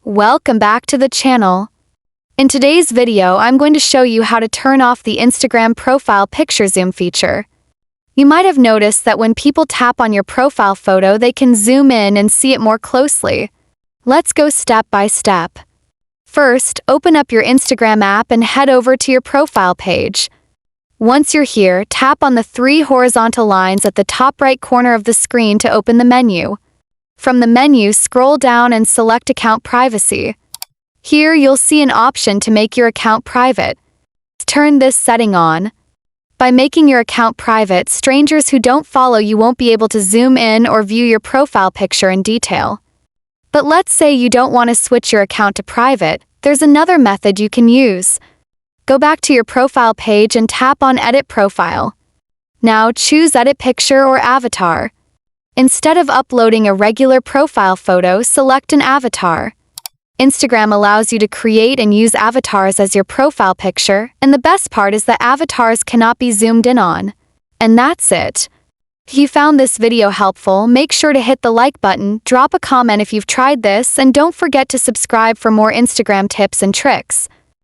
Welcome back to the channel. In today's video, I'm going to show you how to turn off the Instagram profile picture zoom feature. You might have noticed that when people tap on your profile photo, they can zoom in and see it more closely. Let's go step by step. First, open up your Instagram app and head over to your profile page. Once you're here, tap on the three horizontal lines at the top right corner of the screen to open the menu. From the menu, scroll down and select Account Privacy. Here, you'll see an option to make your account private. Turn this setting on. By making your account private, strangers who don't follow you won't be able to zoom in or view your profile picture in detail. But let's say you don't want to switch your account to private, there's another method you can use. Go back to your profile page and tap on Edit Profile. Now choose Edit Picture or Avatar. Instead of uploading a regular profile photo, select an avatar. Instagram allows you to create and use avatars as your profile picture, and the best part is that avatars cannot be zoomed in on. And that's it. If you found this video helpful, make sure to hit the like button, drop a comment if you've tried this, and don't forget to subscribe for more Instagram tips and tricks.